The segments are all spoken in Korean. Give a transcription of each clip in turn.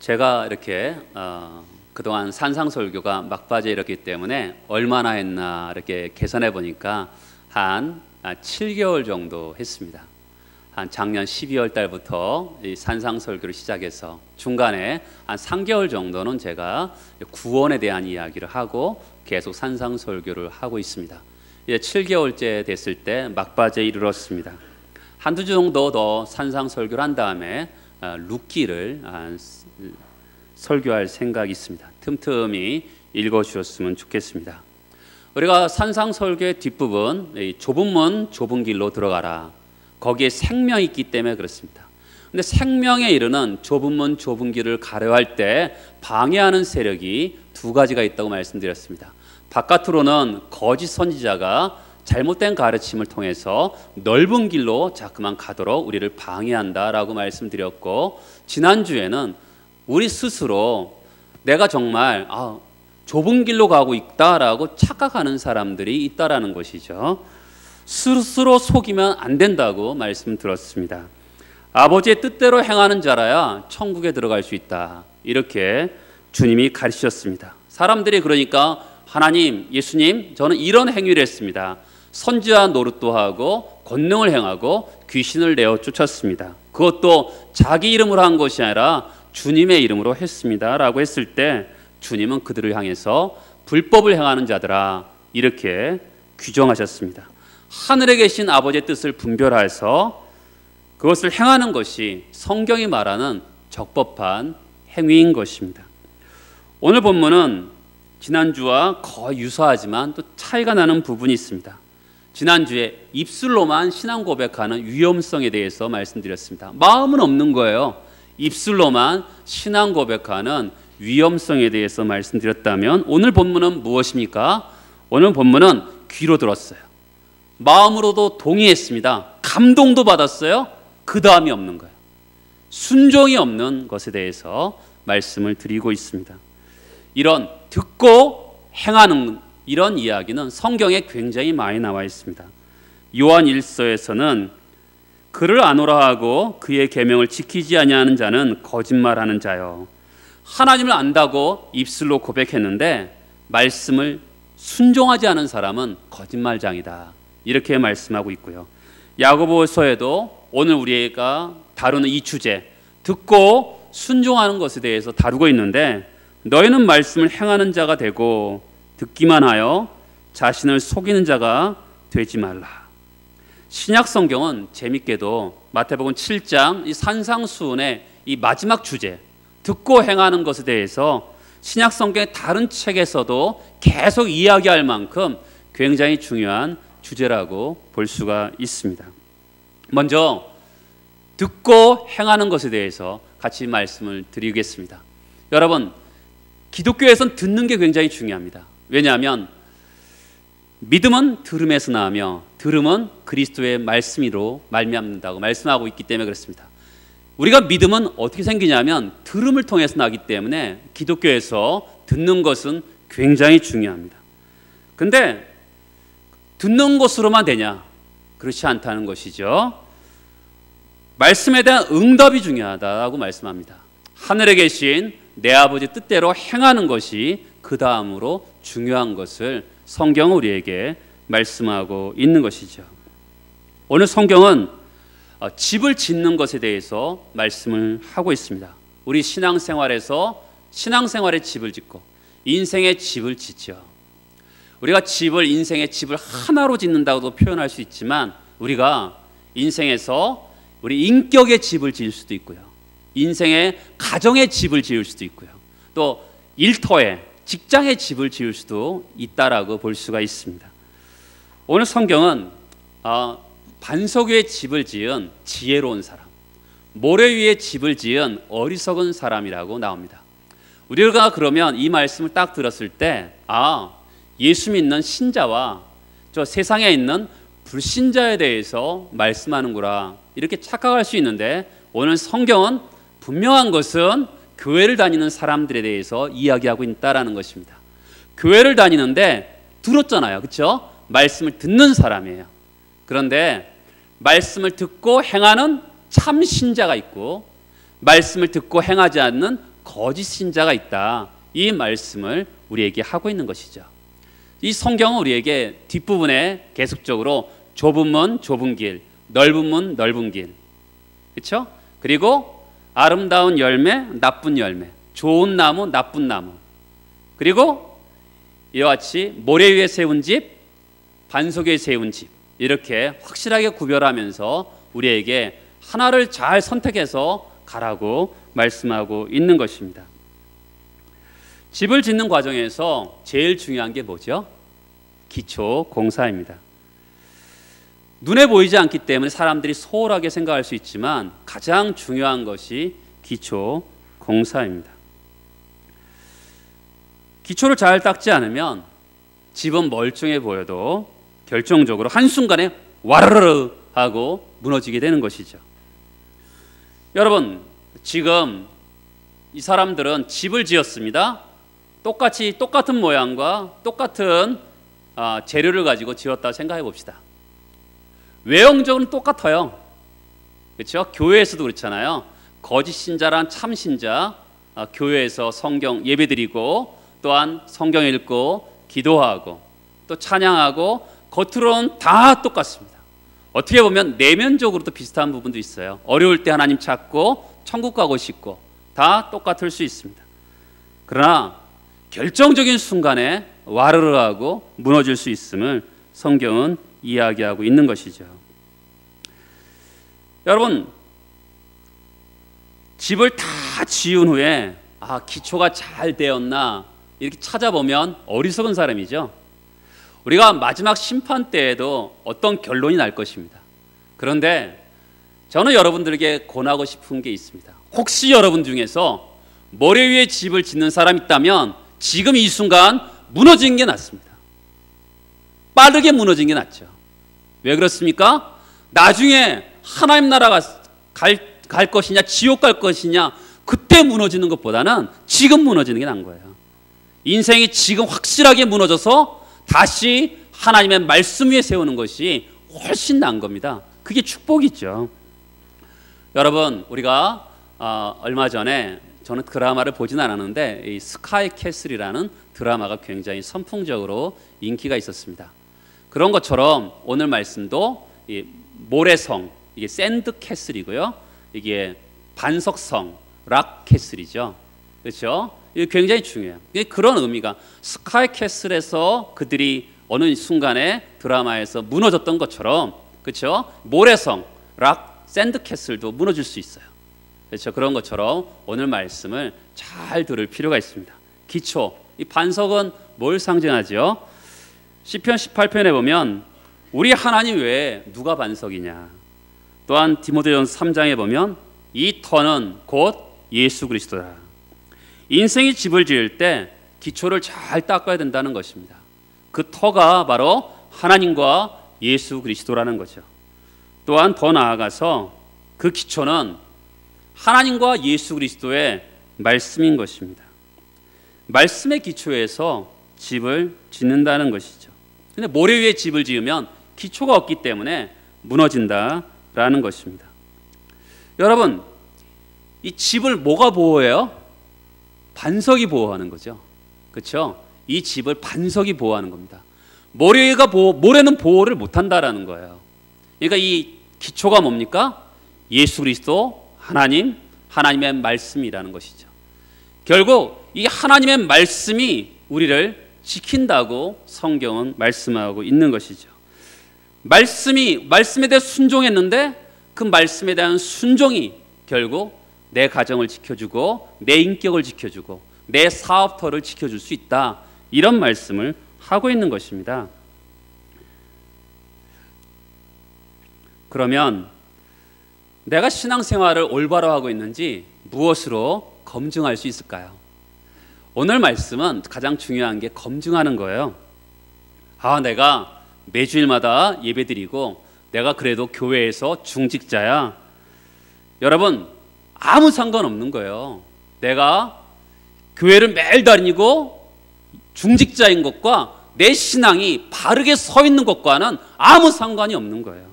제가 이렇게 그동안 산상설교가 막바지에 이렇기 때문에 얼마나 했나 이렇게 계산해 보니까 한 7개월 정도 했습니다. 한 작년 12월 달부터 이 산상설교를 시작해서 중간에 한 3개월 정도는 제가 구원에 대한 이야기를 하고 계속 산상설교를 하고 있습니다. 이제 7개월째 됐을 때 막바지에 이르렀습니다. 한두 주 정도 더 산상설교를 한 다음에 룻기를 설교할 생각이 있습니다. 틈틈이 읽어주셨으면 좋겠습니다. 우리가 산상설교의 뒷부분, 좁은 문 좁은 길로 들어가라, 거기에 생명이 있기 때문에 그렇습니다. 근데 생명에 이르는 좁은 문 좁은 길을 가려 할 때 방해하는 세력이 두 가지가 있다고 말씀드렸습니다. 바깥으로는 거짓 선지자가 잘못된 가르침을 통해서 넓은 길로 자꾸만 가도록 우리를 방해한다라고 말씀드렸고, 지난주에는 우리 스스로 내가 정말 좁은 길로 가고 있다라고 착각하는 사람들이 있다라는 것이죠. 스스로 속이면 안 된다고 말씀드렸습니다. 아버지의 뜻대로 행하는 자라야 천국에 들어갈 수 있다, 이렇게 주님이 가르치셨습니다. 사람들이 그러니까 하나님, 예수님, 저는 이런 행위를 했습니다. 선지자 노릇도 하고 권능을 행하고 귀신을 내어 쫓았습니다. 그것도 자기 이름으로 한 것이 아니라 주님의 이름으로 했습니다 라고 했을 때 주님은 그들을 향해서 불법을 행하는 자들아, 이렇게 규정하셨습니다. 하늘에 계신 아버지의 뜻을 분별해서 그것을 행하는 것이 성경이 말하는 적법한 행위인 것입니다. 오늘 본문은 지난주와 거의 유사하지만 또 차이가 나는 부분이 있습니다. 지난주에 입술로만 신앙 고백하는 위험성에 대해서 말씀드렸습니다. 마음은 없는 거예요. 입술로만 신앙 고백하는 위험성에 대해서 말씀드렸다면, 오늘 본문은 무엇입니까? 오늘 본문은 귀로 들었어요. 마음으로도 동의했습니다. 감동도 받았어요. 그 다음이 없는 거예요. 순종이 없는 것에 대해서 말씀을 드리고 있습니다. 이런 듣고 행하는 이런 이야기는 성경에 굉장히 많이 나와 있습니다. 요한 1서에서는 그를 아노라 하고 그의 계명을 지키지 아니하는 자는 거짓말하는 자요, 하나님을 안다고 입술로 고백했는데 말씀을 순종하지 않은 사람은 거짓말장이다, 이렇게 말씀하고 있고요. 야고보서에도 오늘 우리가 다루는 이 주제, 듣고 순종하는 것에 대해서 다루고 있는데, 너희는 말씀을 행하는 자가 되고 듣기만 하여 자신을 속이는 자가 되지 말라. 신약 성경은 재밌게도 마태복음 7장 이 산상수훈의 이 마지막 주제, 듣고 행하는 것에 대해서 신약 성경의 다른 책에서도 계속 이야기할 만큼 굉장히 중요한 주제라고 볼 수가 있습니다. 먼저 듣고 행하는 것에 대해서 같이 말씀을 드리겠습니다. 여러분, 기독교에서는 듣는 게 굉장히 중요합니다. 왜냐하면 믿음은 들음에서 나며 들음은 그리스도의 말씀으로 말미암는다고 말씀하고 있기 때문에 그렇습니다. 우리가 믿음은 어떻게 생기냐면 들음을 통해서 나기 때문에 기독교에서 듣는 것은 굉장히 중요합니다. 근데 듣는 것으로만 되냐? 그렇지 않다는 것이죠. 말씀에 대한 응답이 중요하다고 말씀합니다. 하늘에 계신 내 아버지 뜻대로 행하는 것이 그 다음으로 중요한 것을 성경은 우리에게 말씀하고 있는 것이죠. 오늘 성경은 집을 짓는 것에 대해서 말씀을 하고 있습니다. 우리 신앙생활에서 신앙생활의 집을 짓고 인생의 집을 짓죠. 우리가 집을, 인생의 집을 하나로 짓는다고도 표현할 수 있지만, 우리가 인생에서 우리 인격의 집을 지을 수도 있고요, 인생의 가정의 집을 지을 수도 있고요, 또 일터의 직장의 집을 지을 수도 있다라고 볼 수가 있습니다. 오늘 성경은 반석 위에 집을 지은 지혜로운 사람, 모래 위에 집을 지은 어리석은 사람이라고 나옵니다. 우리가 그러면 이 말씀을 딱 들었을 때 예수 믿는 신자와 저 세상에 있는 불신자에 대해서 말씀하는구나, 이렇게 착각할 수 있는데, 오늘 성경은 분명한 것은 교회를 다니는 사람들에 대해서 이야기하고 있다라는 것입니다. 교회를 다니는데 들었잖아요, 그렇죠? 말씀을 듣는 사람이에요. 그런데 말씀을 듣고 행하는 참 신자가 있고 말씀을 듣고 행하지 않는 거짓 신자가 있다. 이 말씀을 우리에게 하고 있는 것이죠. 이 성경은 우리에게 뒷부분에 계속적으로 좁은 문 좁은 길, 넓은 문 넓은 길, 그렇죠? 그리고 아름다운 열매, 나쁜 열매, 좋은 나무, 나쁜 나무, 그리고 이와 같이 모래 위에 세운 집, 반석 위에 세운 집, 이렇게 확실하게 구별하면서 우리에게 하나를 잘 선택해서 가라고 말씀하고 있는 것입니다. 집을 짓는 과정에서 제일 중요한 게 뭐죠? 기초 공사입니다. 눈에 보이지 않기 때문에 사람들이 소홀하게 생각할 수 있지만 가장 중요한 것이 기초 공사입니다. 기초를 잘 닦지 않으면 집은 멀쩡해 보여도 결정적으로 한순간에 와르르 하고 무너지게 되는 것이죠. 여러분, 지금 이 사람들은 집을 지었습니다. 똑같은 모양과 똑같은 재료를 가지고 지었다고 생각해 봅시다. 외형적으로는 똑같아요. 그렇죠? 교회에서도 그렇잖아요. 거짓 신자란 참 신자, 교회에서 성경 예배드리고 또한 성경 읽고 기도하고 또 찬양하고 겉으로는 다 똑같습니다. 어떻게 보면 내면적으로도 비슷한 부분도 있어요. 어려울 때 하나님 찾고 천국 가고 싶고 다 똑같을 수 있습니다. 그러나 결정적인 순간에 와르르하고 무너질 수 있음을 성경은 이야기하고 있는 것이죠. 여러분, 집을 다 지은 후에 기초가 잘 되었나 이렇게 찾아보면 어리석은 사람이죠. 우리가 마지막 심판 때에도 어떤 결론이 날 것입니다. 그런데 저는 여러분들에게 권하고 싶은 게 있습니다. 혹시 여러분 중에서 모래 위에 집을 짓는 사람 있다면 지금 이 순간 무너지는 게 낫습니다. 빠르게 무너지는 게 낫죠. 왜 그렇습니까? 나중에 하나님 나라가 갈 것이냐 지옥 갈 것이냐 그때 무너지는 것보다는 지금 무너지는 게 나은 거예요. 인생이 지금 확실하게 무너져서 다시 하나님의 말씀 위에 세우는 것이 훨씬 나은 겁니다. 그게 축복이죠. 여러분, 우리가 얼마 전에 저는 드라마를 보진 않았는데 이 스카이 캐슬이라는 드라마가 굉장히 선풍적으로 인기가 있었습니다. 그런 것처럼 오늘 말씀도 이 모래성, 이게 샌드 캐슬이고요. 이게 반석성, 락 캐슬이죠. 그렇죠? 이게 굉장히 중요해요. 그런 의미가 스카이 캐슬에서 그들이 어느 순간에 드라마에서 무너졌던 것처럼, 그렇죠? 모래성, 락, 샌드 캐슬도 무너질 수 있어요. 그렇죠? 그런 것처럼 오늘 말씀을 잘 들을 필요가 있습니다. 기초, 이 반석은 뭘 상징하죠? 시편 18편에 보면 우리 하나님 외에 누가 반석이냐. 또한 디모데전서 3장에 보면 이 터는 곧 예수 그리스도라. 인생이 집을 지을 때 기초를 잘 닦아야 된다는 것입니다. 그 터가 바로 하나님과 예수 그리스도라는 거죠. 또한 더 나아가서 그 기초는 하나님과 예수 그리스도의 말씀인 것입니다. 말씀의 기초에서 집을 짓는다는 것이죠. 근데 모래 위에 집을 지으면 기초가 없기 때문에 무너진다라는 것입니다. 여러분, 이 집을 뭐가 보호해요? 반석이 보호하는 거죠. 그렇죠? 이 집을 반석이 보호하는 겁니다. 모래는 보호를 못한다라는 거예요. 그러니까 이 기초가 뭡니까? 예수 그리스도, 하나님의 말씀이라는 것이죠. 결국 이 하나님의 말씀이 우리를 지킨다고 성경은 말씀하고 있는 것이죠. 말씀에 대해 순종했는데 그 말씀에 대한 순종이 결국 내 가정을 지켜주고 내 인격을 지켜주고 내 사업터를 지켜줄 수 있다. 이런 말씀을 하고 있는 것입니다. 그러면 내가 신앙생활을 올바로 하고 있는지 무엇으로 검증할 수 있을까요? 오늘 말씀은 가장 중요한 게 검증하는 거예요. 내가 매주일마다 예배드리고 내가 그래도 교회에서 중직자야. 여러분, 아무 상관없는 거예요. 내가 교회를 매일 다니고 중직자인 것과 내 신앙이 바르게 서 있는 것과는 아무 상관이 없는 거예요.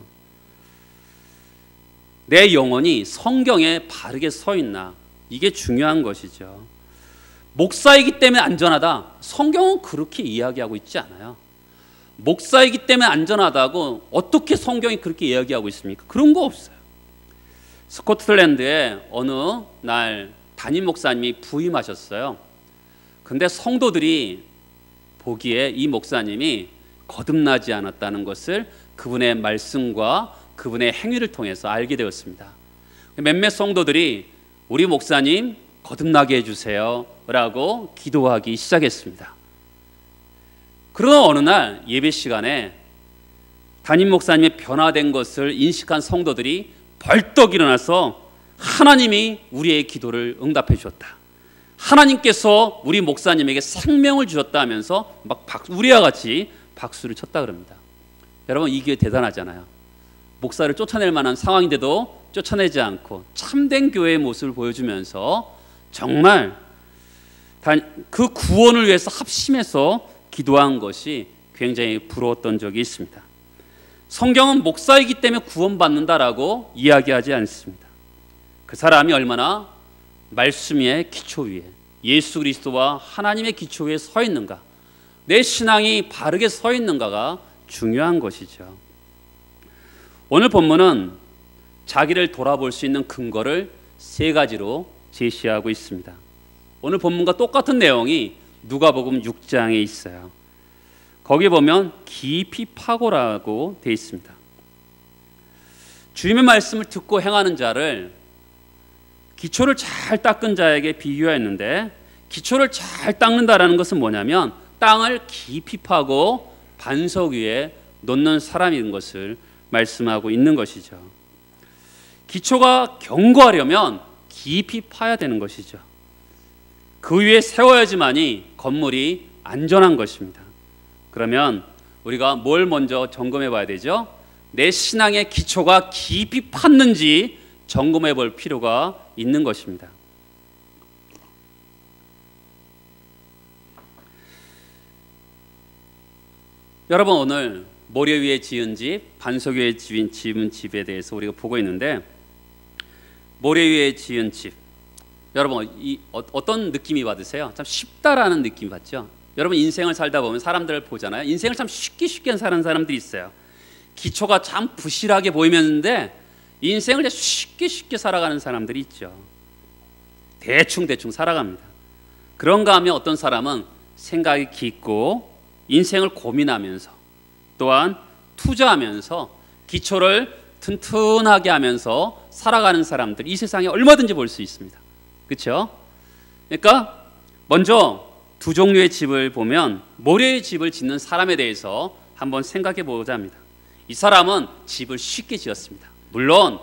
내 영혼이 성경에 바르게 서 있나, 이게 중요한 것이죠. 목사이기 때문에 안전하다. 성경은 그렇게 이야기하고 있지 않아요. 목사이기 때문에 안전하다고 어떻게 성경이 그렇게 이야기하고 있습니까? 그런 거 없어요. 스코틀랜드에 어느 날 담임 목사님이 부임하셨어요. 근데 성도들이 보기에 이 목사님이 거듭나지 않았다는 것을 그분의 말씀과 그분의 행위를 통해서 알게 되었습니다. 몇몇 성도들이 우리 목사님 거듭나게 해주세요 라고 기도하기 시작했습니다. 그러던 어느 날 예배 시간에 담임 목사님의 변화된 것을 인식한 성도들이 벌떡 일어나서 하나님이 우리의 기도를 응답해 주셨다, 하나님께서 우리 목사님에게 생명을 주셨다 하면서 막 우리와 같이 박수를 쳤다 그럽니다. 여러분, 이게 대단하잖아요. 목사를 쫓아낼 만한 상황인데도 쫓아내지 않고 참된 교회의 모습을 보여주면서 정말 그 구원을 위해서 합심해서 기도한 것이 굉장히 부러웠던 적이 있습니다. 성경은 목사이기 때문에 구원받는다라고 이야기하지 않습니다. 그 사람이 얼마나 말씀 위의 기초 위에, 예수 그리스도와 하나님의 기초 위에 서 있는가, 내 신앙이 바르게 서 있는가가 중요한 것이죠. 오늘 본문은 자기를 돌아볼 수 있는 근거를 세 가지로 제시하고 있습니다. 오늘 본문과 똑같은 내용이 누가복음 6장에 있어요. 거기 보면 깊이 파고라고 되어 있습니다. 주님의 말씀을 듣고 행하는 자를 기초를 잘 닦은 자에게 비유하였는데, 기초를 잘 닦는다라는 것은 뭐냐면 땅을 깊이 파고 반석 위에 놓는 사람인 것을 말씀하고 있는 것이죠. 기초가 견고하려면 깊이 파야 되는 것이죠. 그 위에 세워야지만이 건물이 안전한 것입니다. 그러면 우리가 뭘 먼저 점검해 봐야 되죠? 내 신앙의 기초가 깊이 팠는지 점검해 볼 필요가 있는 것입니다. 여러분, 오늘 모래 위에 지은 집, 반석 위에 지은 집에 대해서 우리가 보고 있는데, 모래 위에 지은 집, 여러분 어떤 느낌이 받으세요? 참 쉽다라는 느낌 받죠? 여러분, 인생을 살다 보면 사람들을 보잖아요. 인생을 참 쉽게 사는 사람들이 있어요. 기초가 참 부실하게 보이는데 인생을 쉽게 살아가는 사람들이 있죠. 대충 살아갑니다. 그런가 하면 어떤 사람은 생각이 깊고 인생을 고민하면서 또한 투자하면서 기초를 튼튼하게 하면서 살아가는 사람들, 이 세상에 얼마든지 볼 수 있습니다. 그렇죠? 그러니까 먼저 두 종류의 집을 보면 모래의 집을 짓는 사람에 대해서 한번 생각해 보자 합니다. 이 사람은 집을 쉽게 지었습니다. 물론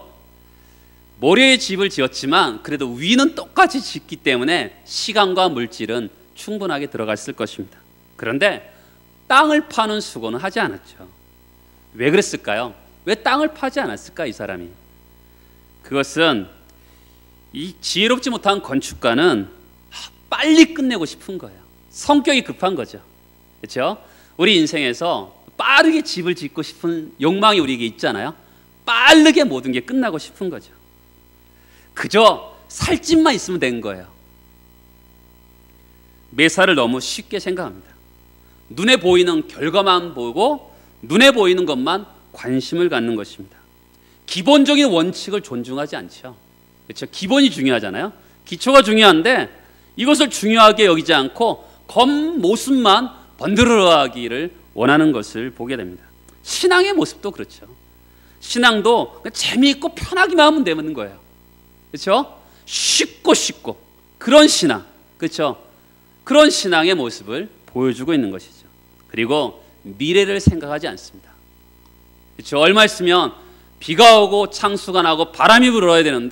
모래의 집을 지었지만 그래도 위는 똑같이 짓기 때문에 시간과 물질은 충분하게 들어갔을 것입니다. 그런데 땅을 파는 수고는 하지 않았죠. 왜 그랬을까요? 왜 땅을 파지 않았을까, 이 사람이? 그것은 이 지혜롭지 못한 건축가는 빨리 끝내고 싶은 거예요. 성격이 급한 거죠. 그렇죠? 우리 인생에서 빠르게 집을 짓고 싶은 욕망이 우리에게 있잖아요. 빠르게 모든 게 끝나고 싶은 거죠. 그저 살 집만 있으면 된 거예요. 매사를 너무 쉽게 생각합니다. 눈에 보이는 결과만 보고 눈에 보이는 것만 관심을 갖는 것입니다. 기본적인 원칙을 존중하지 않죠. 그렇죠? 기본이 중요하잖아요. 기초가 중요한데 이것을 중요하게 여기지 않고 겉모습만 번들어가기를 원하는 것을 보게 됩니다. 신앙의 모습도 그렇죠. 신앙도 재미있고 편하기만 하면 되는 거예요. 그렇죠? 쉽고 그런 신앙, 그렇죠? 그런 신앙의 모습을 보여주고 있는 것이죠. 그리고 미래를 생각하지 않습니다. 그렇죠? 얼마 있으면 비가 오고 창수가 나고 바람이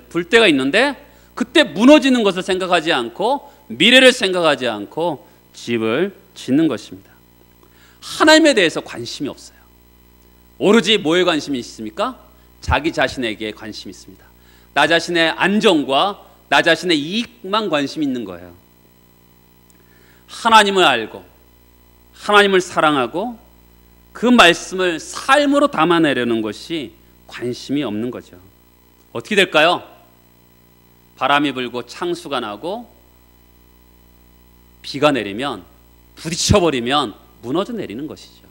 불 때가 있는데 그때 무너지는 것을 생각하지 않고 미래를 생각하지 않고 집을 짓는 것입니다. 하나님에 대해서 관심이 없어요. 오로지 뭐에 관심이 있습니까? 자기 자신에게 관심이 있습니다. 나 자신의 안정과 나 자신의 이익만 관심이 있는 거예요. 하나님을 알고 하나님을 사랑하고 그 말씀을 삶으로 담아내려는 것이 관심이 없는 거죠. 어떻게 될까요? 바람이 불고 창수가 나고 비가 내리면 부딪혀버리면 무너져 내리는 것이죠.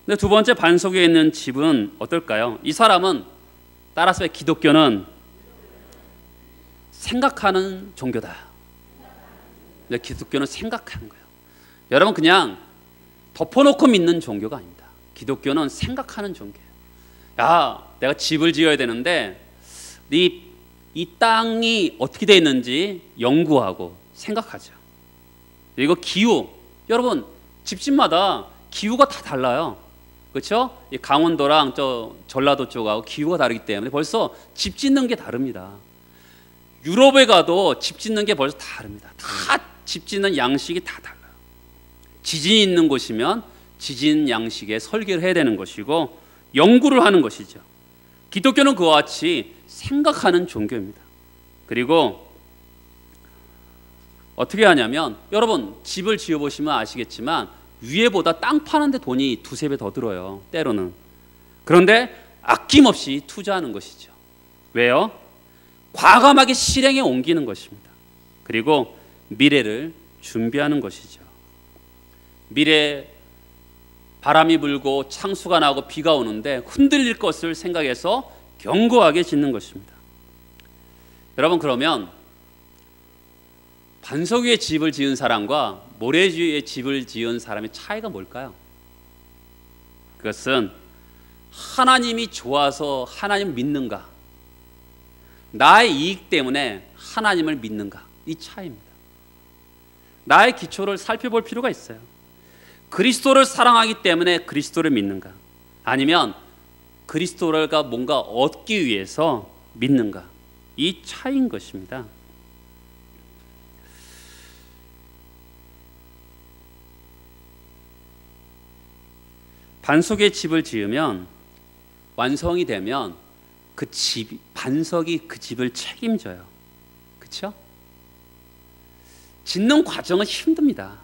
근데 두 번째 반석에 있는 집은 어떨까요? 이 사람은 따라서 기독교는 생각하는 종교다. 기독교는 생각하는 거예요. 여러분 그냥 덮어놓고 믿는 종교가 아닙니다. 기독교는 생각하는 종교예요. 야, 내가 집을 지어야 되는데 이 땅이 어떻게 되어 있는지 연구하고 생각하죠. 그리고 기후, 여러분 집집마다 기후가 다 달라요. 그렇죠? 이 강원도랑 저 전라도 쪽하고 기후가 다르기 때문에 벌써 집 짓는 게 다릅니다. 유럽에 가도 집 짓는 게 벌써 다릅니다. 다 집 짓는 양식이 다 달라요. 지진이 있는 곳이면 지진 양식의 설계를 해야 되는 것이고 연구를 하는 것이죠. 기독교는 그와 같이 생각하는 종교입니다. 그리고 어떻게 하냐면 여러분 집을 지어보시면 아시겠지만 위에보다 땅 파는데 돈이 두세 배 더 들어요. 때로는. 그런데 아낌없이 투자하는 것이죠. 왜요? 과감하게 실행에 옮기는 것입니다. 그리고 미래를 준비하는 것이죠. 미래 바람이 불고 창수가 나고 비가 오는데 흔들릴 것을 생각해서 견고하게 짓는 것입니다. 여러분 그러면 반석 위에 집을 지은 사람과 모래 위에 집을 지은 사람의 차이가 뭘까요? 그것은 하나님이 좋아서 하나님을 믿는가, 나의 이익 때문에 하나님을 믿는가, 이 차이입니다. 나의 기초를 살펴볼 필요가 있어요. 그리스도를 사랑하기 때문에 그리스도를 믿는가, 아니면 그리스도가 뭔가 얻기 위해서 믿는가, 이 차이인 것입니다. 반석에 집을 지으면 완성이 되면 그 집, 반석이 그 집을 책임져요. 그렇죠? 짓는 과정은 힘듭니다.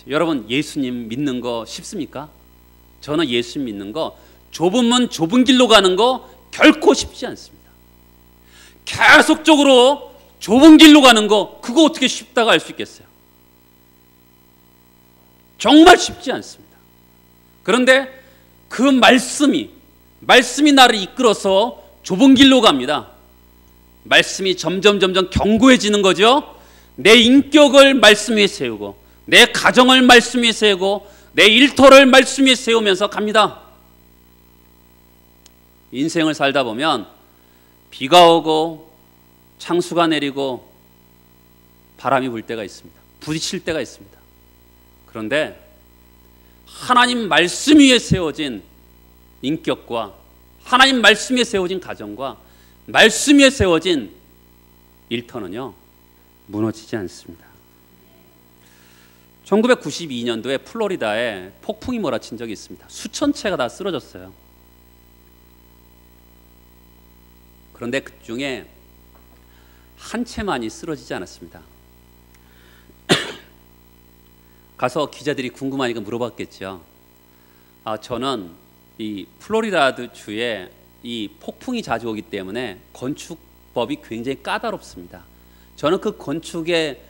여러분 예수님 믿는 거 쉽습니까? 저는 예수님 믿는 거 좁은 문 좁은 길로 가는 거 결코 쉽지 않습니다. 계속적으로 좁은 길로 가는 거 그거 어떻게 쉽다고 할 수 있겠어요? 정말 쉽지 않습니다. 그런데 그 말씀이 나를 이끌어서 좁은 길로 갑니다. 말씀이 점점 견고해지는 거죠. 내 인격을 말씀 위에 세우고 내 가정을 말씀 위에 세우고 내 일터를 말씀 위에 세우면서 갑니다. 인생을 살다 보면 비가 오고 창수가 내리고 바람이 불 때가 있습니다. 부딪힐 때가 있습니다. 그런데 하나님 말씀 위에 세워진 인격과 하나님 말씀 위에 세워진 가정과 말씀 위에 세워진 일터는요 무너지지 않습니다. 1992년도에 플로리다에 폭풍이 몰아친 적이 있습니다. 수천 채가 다 쓰러졌어요. 그런데 그 중에 한 채만이 쓰러지지 않았습니다. 가서 기자들이 궁금하니까 물어봤겠죠. 저는 이 플로리다주 주에 이 폭풍이 자주 오기 때문에 건축법이 굉장히 까다롭습니다. 저는 그 건축의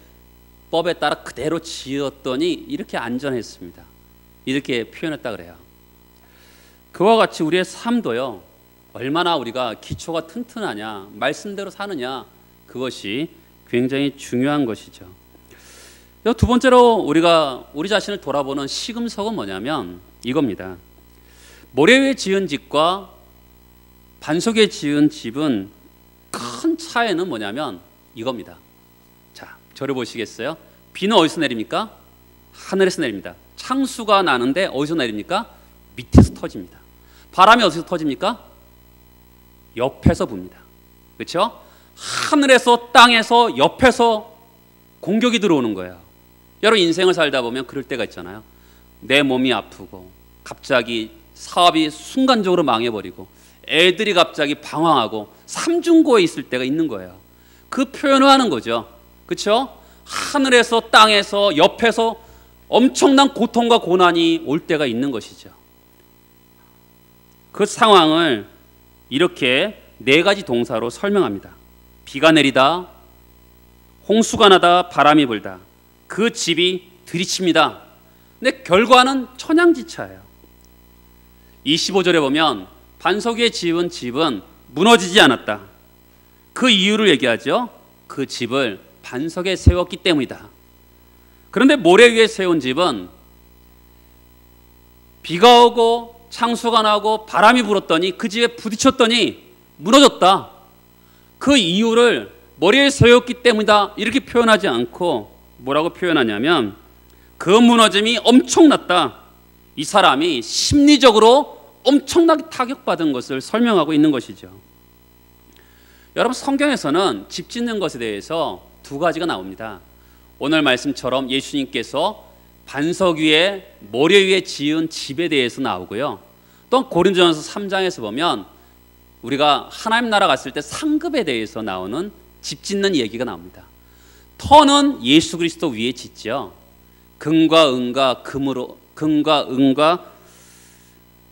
법에 따라 그대로 지었더니 이렇게 안전했습니다. 이렇게 표현했다 그래요. 그와 같이 우리의 삶도요, 얼마나 우리가 기초가 튼튼하냐, 말씀대로 사느냐, 그것이 굉장히 중요한 것이죠. 두 번째로 우리가 우리 자신을 돌아보는 시금석은 뭐냐면 이겁니다. 모래 위에 지은 집과 반석에 지은 집은 큰 차이는 뭐냐면 이겁니다. 자, 저를 보시겠어요? 비는 어디서 내립니까? 하늘에서 내립니다. 창수가 나는데 어디서 내립니까? 밑에서 터집니다. 바람이 어디서 터집니까? 옆에서 붑니다. 그렇죠? 하늘에서 땅에서 옆에서 공격이 들어오는 거예요. 여러분 인생을 살다 보면 그럴 때가 있잖아요. 내 몸이 아프고 갑자기 사업이 순간적으로 망해버리고 애들이 갑자기 방황하고 삼중고에 있을 때가 있는 거예요. 그 표현을 하는 거죠. 그렇죠? 하늘에서 땅에서 옆에서 엄청난 고통과 고난이 올 때가 있는 것이죠. 그 상황을 이렇게 네 가지 동사로 설명합니다. 비가 내리다, 홍수가 나다, 바람이 불다. 그 집이 들이칩니다. 근데 결과는 천양지차예요. 25절에 보면 반석 위에 지은 집은 무너지지 않았다. 그 이유를 얘기하죠. 그 집을 반석에 세웠기 때문이다. 그런데 모래 위에 세운 집은 비가 오고 창수가 나고 바람이 불었더니 그 집에 부딪혔더니 무너졌다. 그 이유를 모래에 세웠기 때문이다. 이렇게 표현하지 않고 뭐라고 표현하냐면 그 무너짐이 엄청났다. 이 사람이 심리적으로 엄청나게 타격받은 것을 설명하고 있는 것이죠. 여러분, 성경에서는 집 짓는 것에 대해서 두 가지가 나옵니다. 오늘 말씀처럼 예수님께서 반석 위에 모래 위에 지은 집에 대해서 나오고요. 또 고린도전서 3장에서 보면 우리가 하나님 나라 갔을 때 상급에 대해서 나오는 집 짓는 얘기가 나옵니다. 터는 예수 그리스도 위에 짓죠. 금과 은과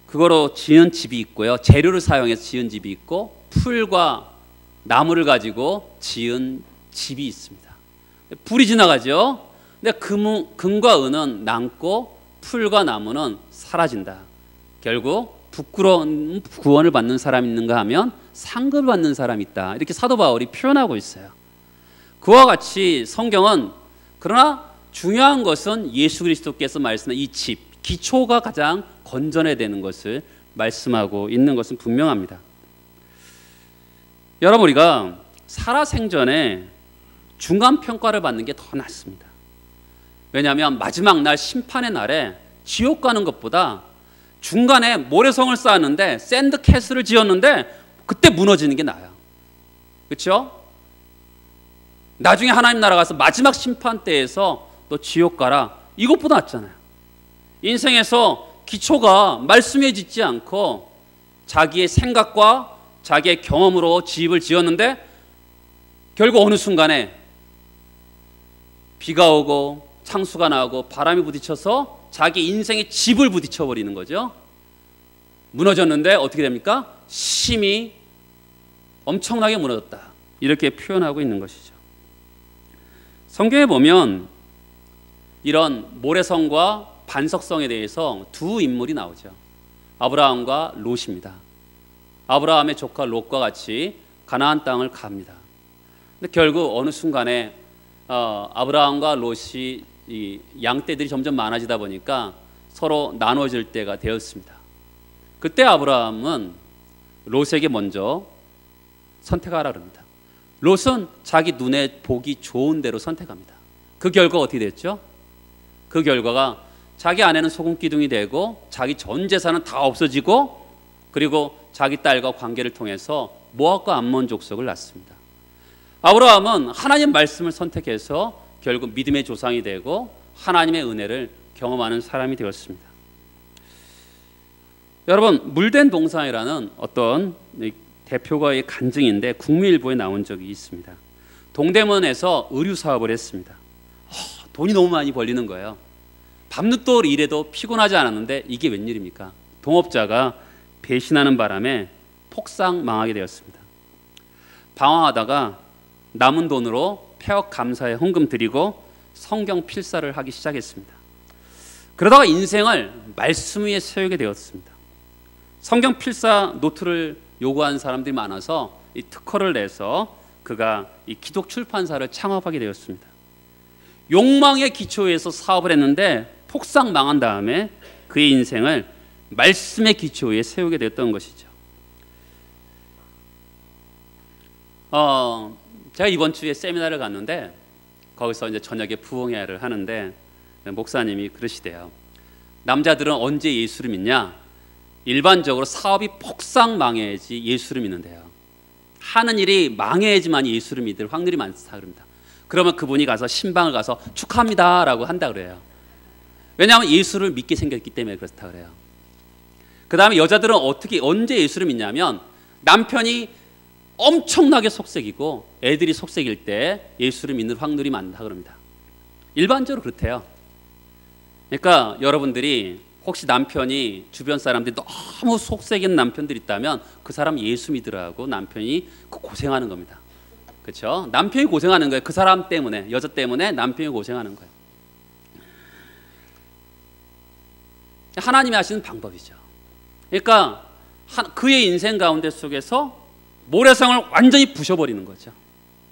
그거로 지은 집이 있고요. 재료를 사용해서 지은 집이 있고 풀과 나무를 가지고 지은 집이 있습니다. 불이 지나가죠. 근데 금과 은은 남고 풀과 나무는 사라진다. 결국 부끄러운 구원을 받는 사람이 있는가 하면 상급을 받는 사람이 있다. 이렇게 사도 바울이 표현하고 있어요. 그와 같이 성경은 그러나 중요한 것은 예수 그리스도께서 말씀한 이 집, 기초가 가장 건전해야 되는 것을 말씀하고 있는 것은 분명합니다. 여러분, 우리가 살아생전에 중간평가를 받는 게 더 낫습니다. 왜냐하면 마지막 날 심판의 날에 지옥 가는 것보다 중간에 모래성을 쌓았는데 샌드캐슬을 지었는데 그때 무너지는 게 나아요. 그렇죠? 나중에 하나님 나라 가서 마지막 심판 때에서 너 지옥 가라. 이것보다 낫잖아요. 인생에서 기초가 말씀에 짓지 않고 자기의 생각과 자기의 경험으로 집을 지었는데 결국 어느 순간에 비가 오고 창수가 나고 바람이 부딪혀서 자기 인생의 집을 부딪혀 버리는 거죠. 무너졌는데 어떻게 됩니까? 심히 엄청나게 무너졌다. 이렇게 표현하고 있는 것이죠. 성경에 보면 이런 모래성과 반석성에 대해서 두 인물이 나오죠. 아브라함과 롯입니다. 아브라함의 조카 롯과 같이 가나안 땅을 갑니다. 근데 결국 어느 순간에 아브라함과 롯이 이 양떼들이 점점 많아지다 보니까 서로 나눠질 때가 되었습니다. 그때 아브라함은 롯에게 먼저 선택하라 그럽니다. 롯은 자기 눈에 보기 좋은 대로 선택합니다. 그 결과 어떻게 됐죠? 그 결과가 자기 아내는 소금 기둥이 되고 자기 전 재산은 다 없어지고 그리고 자기 딸과 관계를 통해서 모압과 암몬 족속을 낳습니다. 아브라함은 하나님 말씀을 선택해서 결국 믿음의 조상이 되고 하나님의 은혜를 경험하는 사람이 되었습니다. 여러분, 물된 동산이라는 어떤 대표가의 간증인데 국민일보에 나온 적이 있습니다. 동대문에서 의류 사업을 했습니다. 돈이 너무 많이 벌리는 거예요. 밤늦도록 일해도 피곤하지 않았는데 이게 웬일입니까? 동업자가 배신하는 바람에 폭삭 망하게 되었습니다. 방황하다가 남은 돈으로 폐업 감사에 헌금 드리고 성경 필사를 하기 시작했습니다. 그러다가 인생을 말씀 위에 세우게 되었습니다. 성경 필사 노트를 요구한 사람들이 많아서 이 특허를 내서 그가 이 기독 출판사를 창업하게 되었습니다. 욕망의 기초에서 사업을 했는데 폭삭 망한 다음에 그의 인생을 말씀의 기초에 세우게 되었던 것이죠. 제가 이번 주에 세미나를 갔는데 거기서 이제 저녁에 부흥회를 하는데 목사님이 그러시대요. 남자들은 언제 예수를 믿냐? 일반적으로 사업이 폭삭 망해야지 예수를 믿는데요. 하는 일이 망해야지만 예수를 믿을 확률이 많다 그럽니다. 그러면 그분이 가서 신방을 가서 축하합니다라고 한다 그래요. 왜냐하면 예수를 믿게 생겼기 때문에 그렇다 그래요. 그 다음에 여자들은 언제 예수를 믿냐면 남편이 엄청나게 속색이고 애들이 속색일 때 예수를 믿는 확률이 많다 그럽니다. 일반적으로 그렇대요. 그러니까 여러분들이 혹시 남편이 주변 사람들이 너무 속색인 남편들이 있다면 그 사람 예수 믿으라고 남편이 고생하는 겁니다. 그렇죠? 남편이 고생하는 거예요. 그 사람 때문에, 여자 때문에 남편이 고생하는 거예요. 하나님이 하시는 방법이죠. 그러니까 그의 인생 가운데 속에서 모래성을 완전히 부셔버리는 거죠.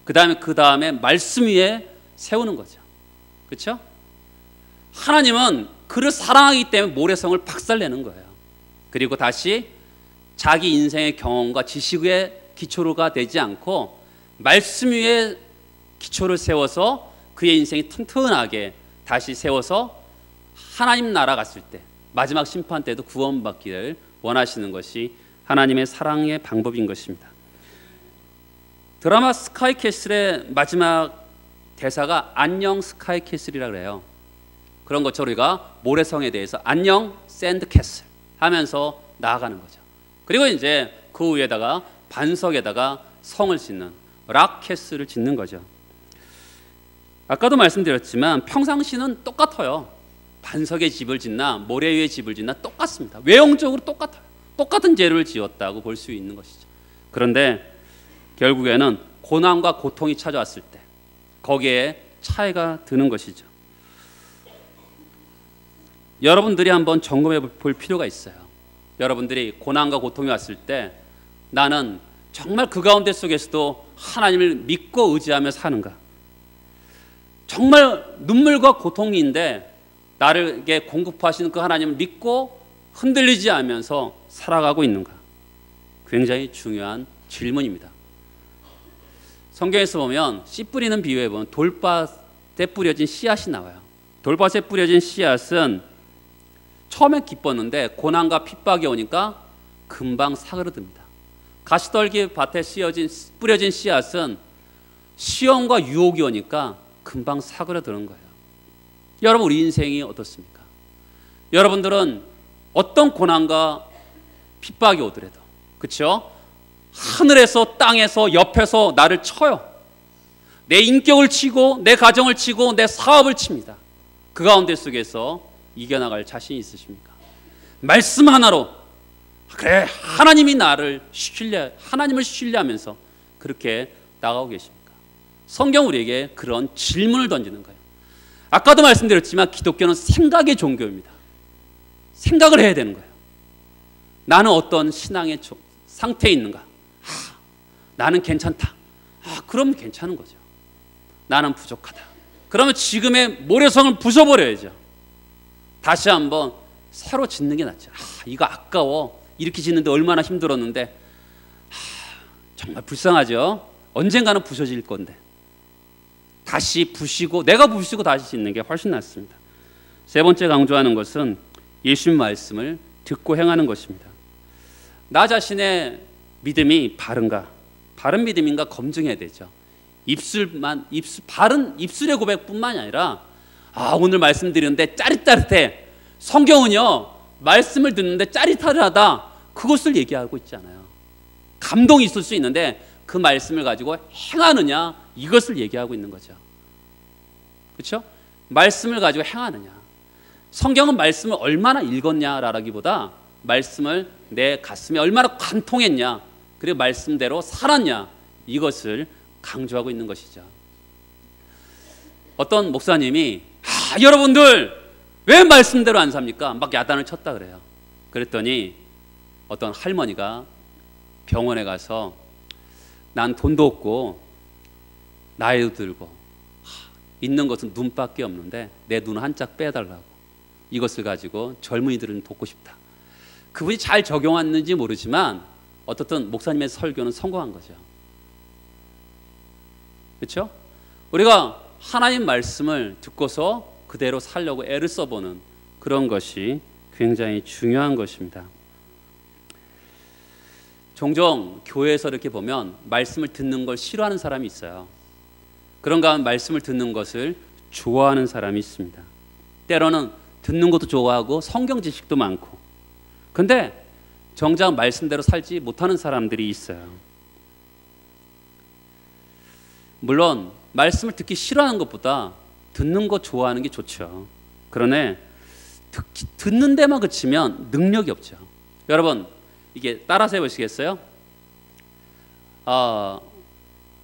그 다음에 말씀 위에 세우는 거죠. 그렇죠? 하나님은 그를 사랑하기 때문에 모래성을 박살내는 거예요. 그리고 다시 자기 인생의 경험과 지식의 기초로가 되지 않고 말씀 위에 기초를 세워서 그의 인생이 튼튼하게 다시 세워서 하나님 나라 갔을 때, 마지막 심판 때도 구원받기를 원하시는 것이 하나님의 사랑의 방법인 것입니다. 드라마 스카이캐슬의 마지막 대사가 안녕 스카이캐슬이라고 해요. 그런 것처럼 우리가 모래성에 대해서 안녕 샌드캐슬 하면서 나아가는 거죠. 그리고 이제 그 위에다가 반석에다가 성을 짓는 락캐슬을 짓는 거죠. 아까도 말씀드렸지만 평상시는 똑같아요. 반석에 집을 짓나 모래 위에 집을 짓나 똑같습니다. 외형적으로 똑같아요. 똑같은 재료를 지었다고 볼 수 있는 것이죠. 그런데 결국에는 고난과 고통이 찾아왔을 때 거기에 차이가 드는 것이죠. 여러분들이 한번 점검해 볼 필요가 있어요. 여러분들이 고난과 고통이 왔을 때 나는 정말 그 가운데 속에서도 하나님을 믿고 의지하며 사는가? 정말 눈물과 고통인데 나에게 공급하시는 그 하나님을 믿고 흔들리지 않으면서 살아가고 있는가? 굉장히 중요한 질문입니다. 성경에서 보면 씨 뿌리는 비유에 보면 돌밭에 뿌려진 씨앗이 나와요. 돌밭에 뿌려진 씨앗은 처음엔 기뻤는데 고난과 핍박이 오니까 금방 사그러듭니다. 가시떨기 밭에 뿌려진 씨앗은 시험과 유혹이 오니까 금방 사그러드는 거예요. 여러분, 우리 인생이 어떻습니까? 여러분들은 어떤 고난과 핍박이 오더라도, 그렇죠? 하늘에서 땅에서 옆에서 나를 쳐요. 내 인격을 치고 내 가정을 치고 내 사업을 칩니다. 그 가운데 속에서 이겨나갈 자신이 있으십니까? 말씀 하나로 그래 하나님이 하나님을 신뢰하면서 그렇게 나가고 계십니까? 성경 우리에게 그런 질문을 던지는 거예요. 아까도 말씀드렸지만 기독교는 생각의 종교입니다. 생각을 해야 되는 거예요. 나는 어떤 신앙의 상태에 있는가? 나는 괜찮다. 그럼 괜찮은 거죠. 나는 부족하다. 그러면 지금의 모래성을 부숴버려야죠. 다시 한번 새로 짓는 게 낫죠. 이거 아까워. 이렇게 짓는데 얼마나 힘들었는데 정말 불쌍하죠. 언젠가는 부서질 건데 다시 부시고 내가 부시고 다시 짓는 게 훨씬 낫습니다. 세 번째 강조하는 것은 예수님 말씀을 듣고 행하는 것입니다. 나 자신의 믿음이 바른가, 바른 믿음인가 검증해야 되죠. 바른 입술의 고백뿐만이 아니라 오늘 말씀드리는데 짜릿짜릿해. 성경은요 말씀을 듣는데 짜릿하다 그것을 얘기하고 있지 않아요. 감동이 있을 수 있는데 그 말씀을 가지고 행하느냐 이것을 얘기하고 있는 거죠. 그렇죠? 말씀을 가지고 행하느냐. 성경은 말씀을 얼마나 읽었냐라기보다 말씀을 내 가슴에 얼마나 관통했냐 그리고 말씀대로 살았냐 이것을 강조하고 있는 것이죠. 어떤 목사님이 여러분들 왜 말씀대로 안 삽니까? 막 야단을 쳤다 그래요. 그랬더니 어떤 할머니가 병원에 가서 난 돈도 없고 나이도 들고 있는 것은 눈밖에 없는데 내 눈 한 짝 빼달라고 이것을 가지고 젊은이들은 돕고 싶다. 그분이 잘 적용했는지 모르지만 어떻든 목사님의 설교는 성공한 거죠. 그렇죠? 우리가 하나님 말씀을 듣고서 그대로 살려고 애를 써보는 그런 것이 굉장히 중요한 것입니다. 종종 교회에서 이렇게 보면 말씀을 듣는 걸 싫어하는 사람이 있어요. 그런가 하면 말씀을 듣는 것을 좋아하는 사람이 있습니다. 때로는 듣는 것도 좋아하고 성경 지식도 많고 근데 정작 말씀대로 살지 못하는 사람들이 있어요. 물론 말씀을 듣기 싫어하는 것보다 듣는 거 좋아하는 게 좋죠. 그러나 듣는 데만 그치면 능력이 없죠. 여러분 이게 따라서 해보시겠어요?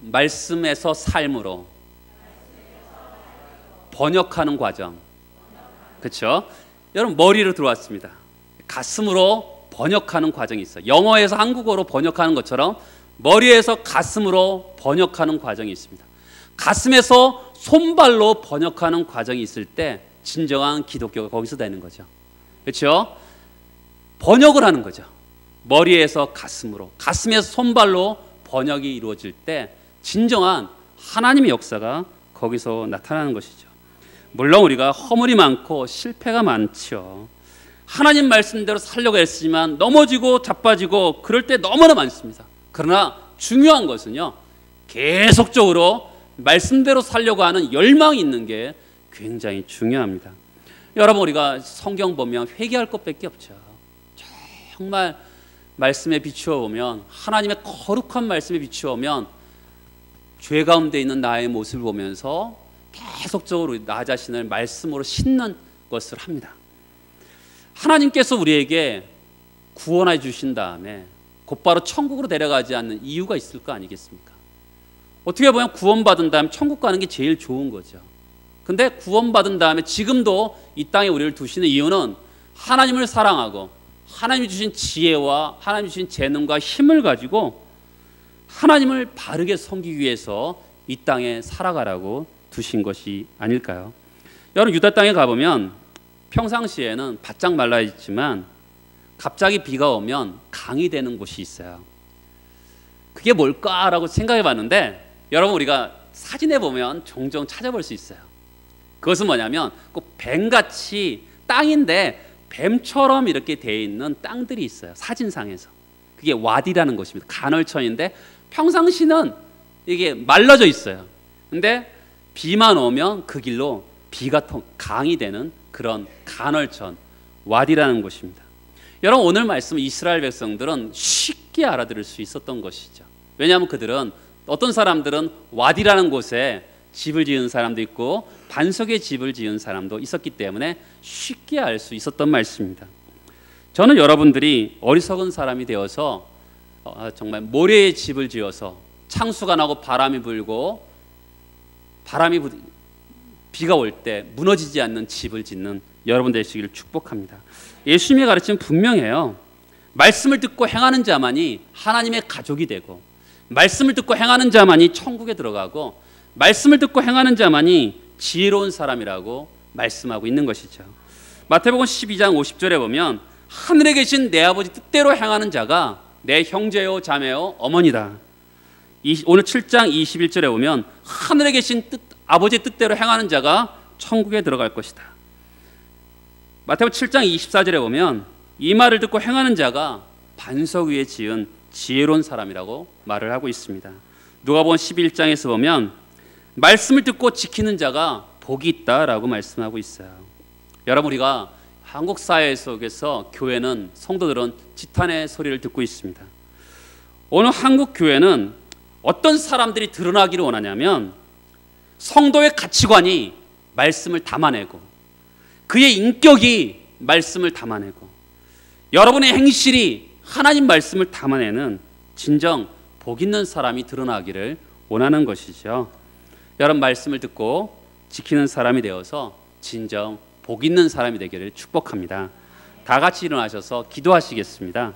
말씀에서 삶으로 번역하는 과정. 그렇죠? 여러분 머리로 들어왔습니다. 가슴으로 번역하는 과정이 있어요. 영어에서 한국어로 번역하는 것처럼 머리에서 가슴으로 번역하는 과정이 있습니다. 가슴에서 손발로 번역하는 과정이 있을 때 진정한 기독교가 거기서 되는 거죠. 그렇죠? 번역을 하는 거죠. 머리에서 가슴으로, 가슴에서 손발로 번역이 이루어질 때 진정한 하나님의 역사가 거기서 나타나는 것이죠. 물론 우리가 허물이 많고 실패가 많죠. 하나님 말씀대로 살려고 했지만 넘어지고 자빠지고 그럴 때 너무나 많습니다. 그러나 중요한 것은요, 계속적으로 말씀대로 살려고 하는 열망이 있는 게 굉장히 중요합니다. 여러분 우리가 성경 보면 회개할 것밖에 없죠. 정말 말씀에 비추어 보면, 하나님의 거룩한 말씀에 비추어 보면 죄 가운데 있는 나의 모습을 보면서 계속적으로 나 자신을 말씀으로 씻는 것을 합니다. 하나님께서 우리에게 구원해 주신 다음에 곧바로 천국으로 데려가지 않는 이유가 있을 거 아니겠습니까? 어떻게 보면 구원받은 다음에 천국 가는 게 제일 좋은 거죠. 근데 구원받은 다음에 지금도 이 땅에 우리를 두시는 이유는 하나님을 사랑하고 하나님이 주신 지혜와 하나님이 주신 재능과 힘을 가지고 하나님을 바르게 섬기기 위해서 이 땅에 살아가라고 두신 것이 아닐까요? 여러분 유다 땅에 가보면 평상시에는 바짝 말라 있지만 갑자기 비가 오면 강이 되는 곳이 있어요. 그게 뭘까라고 생각해 봤는데 여러분 우리가 사진에 보면 종종 찾아볼 수 있어요. 그것은 뭐냐면 꼭 뱀같이 땅인데 뱀처럼 이렇게 되어 있는 땅들이 있어요. 사진상에서. 그게 와디라는 것입니다. 간헐천인데 평상시는 이게 말라져 있어요. 근데 비만 오면 그 길로 비가 강이 되는 그런 간헐천 와디라는 곳입니다. 여러분 오늘 말씀 이스라엘 백성들은 쉽게 알아들을 수 있었던 것이죠. 왜냐하면 그들은 어떤 사람들은 와디라는 곳에 집을 지은 사람도 있고 반석에 집을 지은 사람도 있었기 때문에 쉽게 알 수 있었던 말씀입니다. 저는 여러분들이 어리석은 사람이 되어서 정말 모래에 집을 지어서 창수가 나고 바람이 불고 비가 올 때 무너지지 않는 집을 짓는 여러분 되시기를 축복합니다. 예수님의 가르침은 분명해요. 말씀을 듣고 행하는 자만이 하나님의 가족이 되고 말씀을 듣고 행하는 자만이 천국에 들어가고 말씀을 듣고 행하는 자만이 지혜로운 사람이라고 말씀하고 있는 것이죠. 마태복음 12장 50절에 보면 하늘에 계신 내 아버지 뜻대로 행하는 자가 내 형제요 자매요 어머니다. 오늘 7장 21절에 보면 하늘에 계신 아버지의 뜻대로 행하는 자가 천국에 들어갈 것이다. 마태복음 7장 24절에 보면 이 말을 듣고 행하는 자가 반석 위에 지은 지혜로운 사람이라고 말을 하고 있습니다. 누가복음 11장에서 보면 말씀을 듣고 지키는 자가 복이 있다라고 말씀하고 있어요. 여러분 우리가 한국 사회 속에서 교회는 성도들은 지탄의 소리를 듣고 있습니다. 오늘 한국 교회는 어떤 사람들이 드러나기를 원하냐면 성도의 가치관이 말씀을 담아내고 그의 인격이 말씀을 담아내고 여러분의 행실이 하나님 말씀을 담아내는 진정 복 있는 사람이 드러나기를 원하는 것이죠. 여러분 말씀을 듣고 지키는 사람이 되어서 진정 복 있는 사람이 되기를 축복합니다. 다 같이 일어나셔서 기도하시겠습니다.